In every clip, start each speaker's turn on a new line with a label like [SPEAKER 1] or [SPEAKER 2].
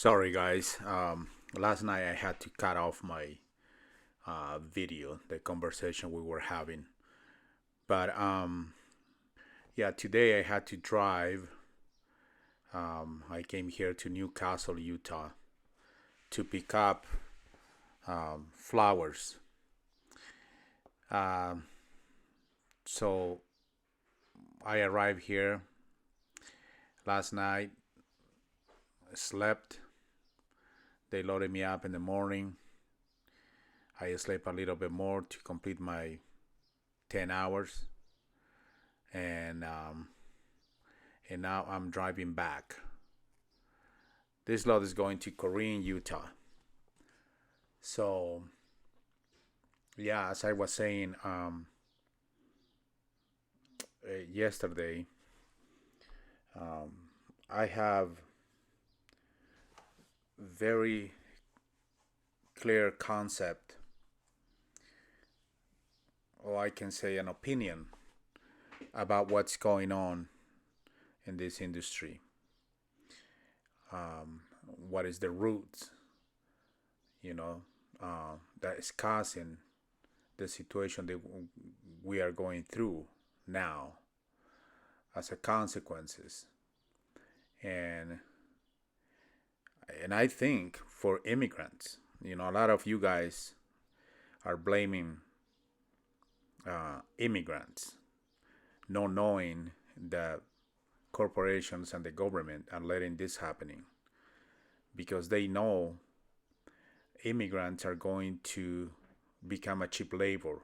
[SPEAKER 1] Sorry, guys. Last night I had to cut off my video, the conversation we were having. But yeah, today I had to drive. I came here to Newcastle, Utah, to pick up flowers. Um, so I arrived here last night, slept. They loaded me up in the morning. I slept a little bit more to complete my 10 hours. And and now I'm driving back. This load is going to Korean, Utah. So yeah, as I was saying yesterday, um, I have very clear concept, or I can say an opinion about what's going on in this industry. What is the root, you know, that is causing the situation that we are going through now as a consequences. And and I think for immigrants, a lot of you guys are blaming immigrants, not knowing that corporations and the government are letting this happening because they know immigrants are going to become a cheap labor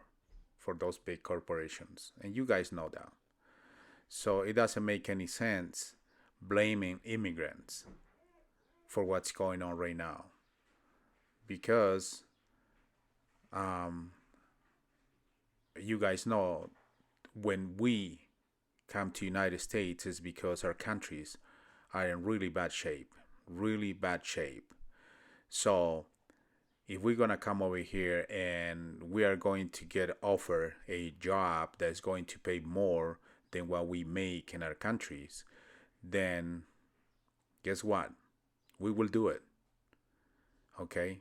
[SPEAKER 1] for those big corporations, and you guys know that. So it doesn't make any sense blaming immigrants for what's going on right now because um, you guys know when we come to United States is because our countries are in really bad shape. So if we're gonna come over here and we are going to get offered a job that's going to pay more than what we make in our countries, then guess what? We will do it. Okay?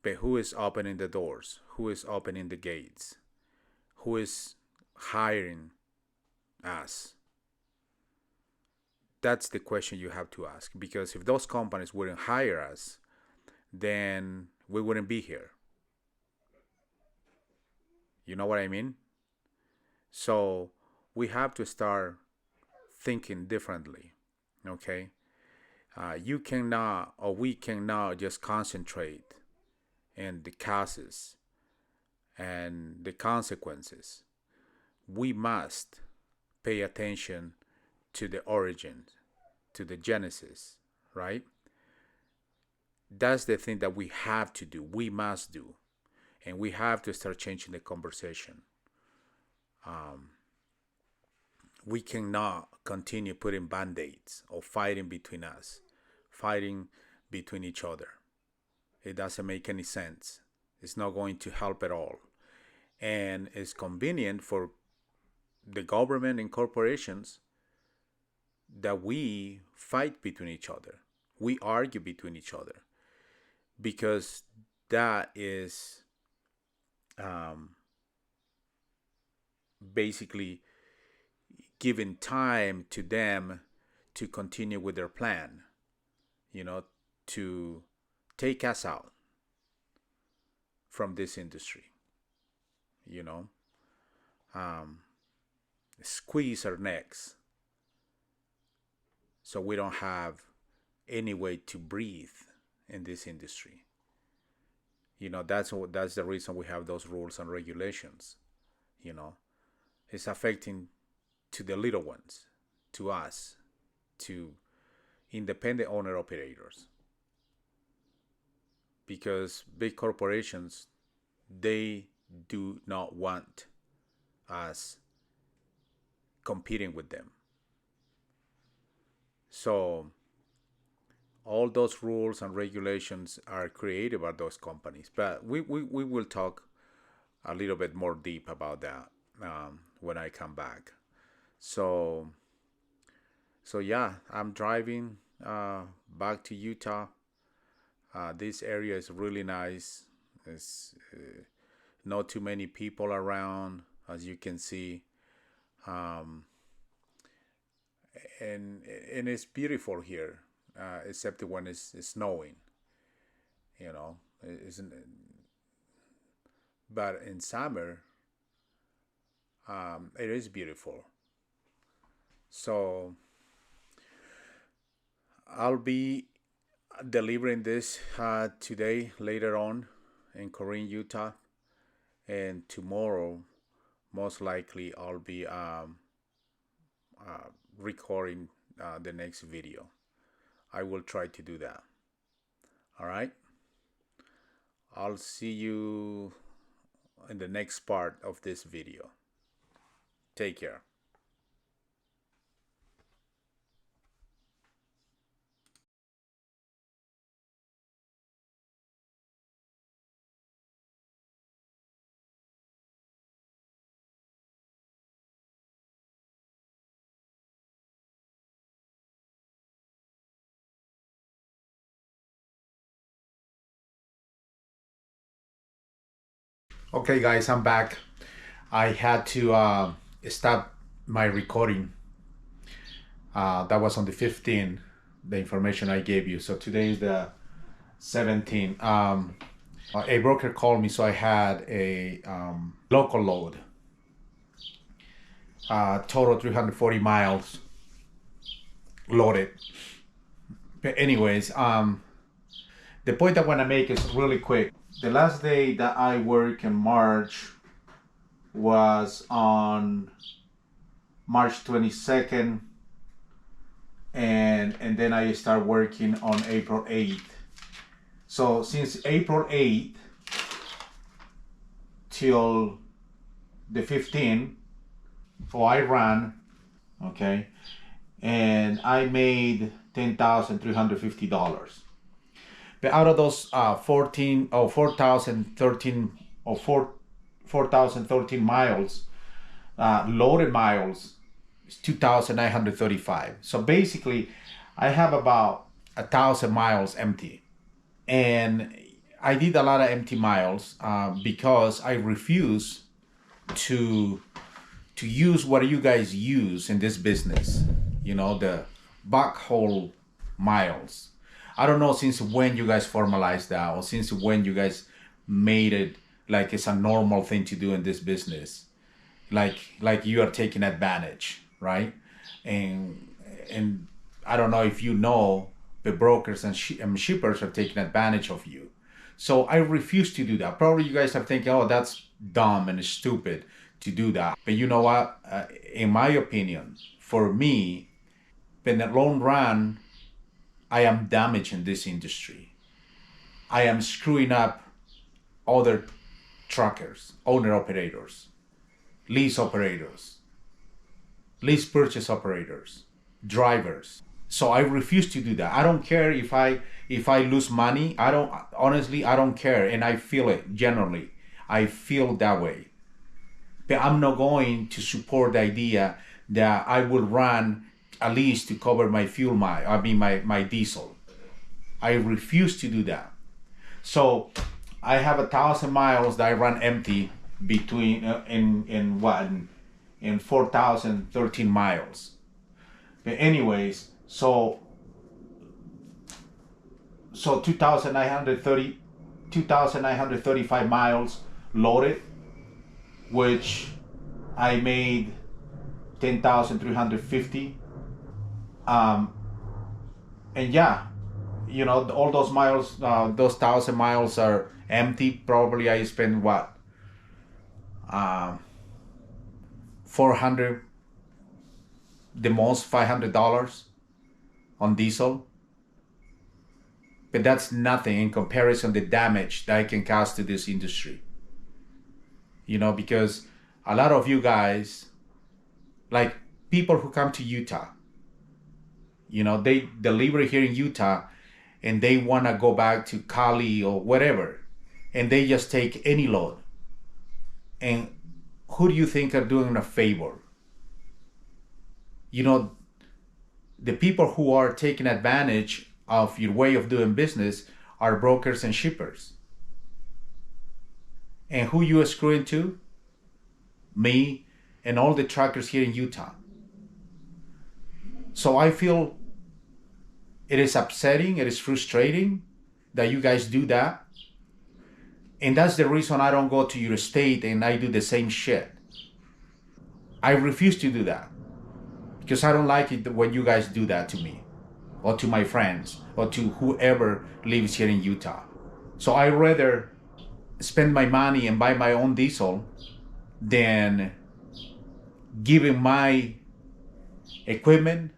[SPEAKER 1] But who is opening the doors? Who is opening the gates? Who is hiring us? That's the question you have to ask. Because if those companies wouldn't hire us, then we wouldn't be here. You know what I mean? So we have to start thinking differently. Okay? You cannot, or we cannot just concentrate in the causes and the consequences. We must pay attention to the origin, to the genesis, right? That's the thing that we have to do. We must do. And we have to start changing the conversation. Um, we cannot continue putting band aids or fighting between us, fighting between each other. It doesn't make any sense. It's not going to help at all. And it's convenient for the government and corporations that we fight between each other. We argue between each other because that is um, basically giving time to them to continue with their plan, to take us out from this industry, you know, um, squeeze our necks so we don't have any way to breathe in this industry. That's the reason we have those rules and regulations. You know, it's affecting to the little ones, to us, to independent owner operators, because big corporations, they do not want us competing with them. So all those rules and regulations are created by those companies. But we will talk a little bit more deep about that when I come back. So yeah, I'm driving back to Utah. This area is really nice. It's not too many people around, as you can see, um, and it's beautiful here, except when it's snowing. You know, it isn't. But in summer, it is beautiful. So I'll be delivering this today later on in Corinne, Utah, and tomorrow most likely I'll be recording the next video. I will try to do that. All right. I'll see you in the next part of this video. Take care. Okay, guys, I'm back. I had to stop my recording. That was on the 15th, the information I gave you. So today is the 17th. A broker called me, so I had a local load, total 340 miles loaded. But anyways, the point I want to make is really quick. The last day that I work in March was on March 22nd, and then I start working on April 8th. So since April 8th till the 15th, I ran, okay, and I made $10,350. But out of those 4,013 miles, loaded miles, is 2,935. So basically, I have about 1,000 miles empty, and I did a lot of empty miles because I refuse to use what you guys use in this business. You know, the backhole miles. I don't know since when you guys formalized that, or since when you guys made it like it's a normal thing to do in this business. Like you are taking advantage, right? And I don't know if you know, the brokers and shippers are taking advantage of you. So I refuse to do that. Probably you guys are thinking, oh, that's dumb and stupid to do that. But you know what? In my opinion, for me, in the long run, I am damaging this industry. I am screwing up other truckers, owner operators, lease operators, lease purchase operators, drivers. So I refuse to do that. I don't care if I lose money. I don't care, and I feel it generally. I feel that way. But I'm not going to support the idea that I will run at least to cover my fuel my diesel. I refuse to do that. So I have 1,000 miles that I run empty between in 4,013 miles. But anyways, so 2,935 miles loaded, which I made 10,350. And yeah, you know, all those miles, those 1,000 miles are empty. Probably I spend what, 400, the most $500 on diesel. But that's nothing in comparison to the damage that I can cause to this industry. You know, because a lot of you guys, like people who come to Utah, you know, they deliver here in Utah and they want to go back to Cali or whatever, and they just take any load. And who do you think are doing a favor? You know, the people who are taking advantage of your way of doing business are brokers and shippers. And who you are screwing to? Me and all the truckers here in Utah. So I feel it is upsetting, it is frustrating that you guys do that. And that's the reason I don't go to your state and I do the same shit. I refuse to do that because I don't like it when you guys do that to me or to my friends or to whoever lives here in Utah. So I rather spend my money and buy my own diesel than giving my equipment,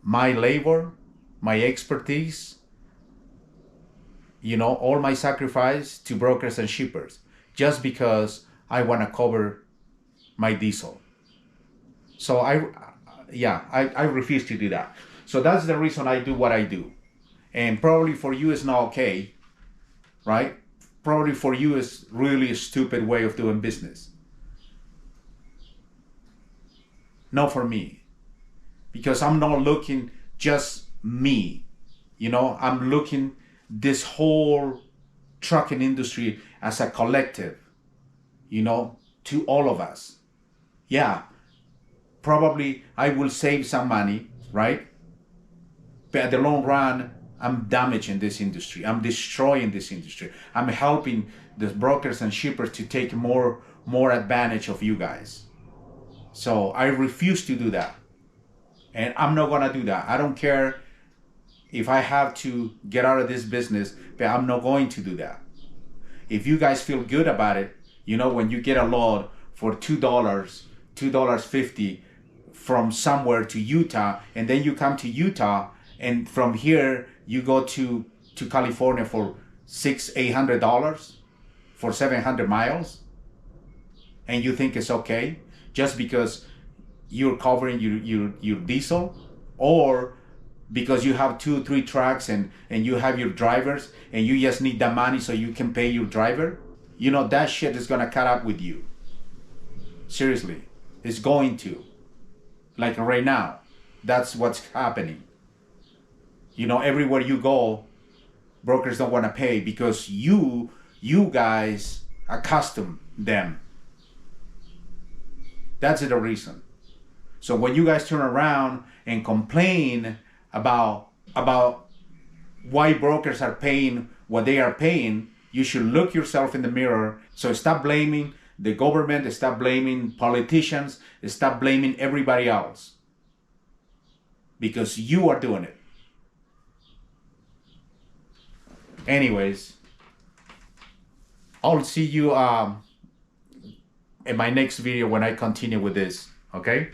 [SPEAKER 1] my labor, my expertise, all my sacrifice to brokers and shippers just because I want to cover my diesel. So I refuse to do that. So that's the reason I do what I do. And probably for you it's not okay, right? Probably for you it's really a stupid way of doing business. Not for me. Because I'm not looking just me. I'm looking this whole trucking industry as a collective, to all of us. Yeah, probably I will save some money, right? But at the long run, I'm damaging this industry. I'm destroying this industry. I'm helping the brokers and shippers to take more advantage of you guys. So I refuse to do that. And I'm not gonna do that. I don't care if I have to get out of this business, but I'm not going to do that. If you guys feel good about it, when you get a load for $2, $2.50 from somewhere to Utah, and then you come to Utah, and from here you go to California for $600-800 for 700 miles, and you think it's okay just because you're covering your diesel, or because you have 2-3 trucks and you have your drivers and you just need the money so you can pay your driver, that shit is gonna cut up with you. Seriously, it's going to. Like right now, that's what's happening. Everywhere you go, brokers don't want to pay because you guys accustom them. That's the reason. So when you guys turn around and complain about why brokers are paying what they are paying, you should look yourself in the mirror. So stop blaming the government, stop blaming politicians, stop blaming everybody else. Because you are doing it. Anyways, I'll see you in my next video when I continue with this, okay?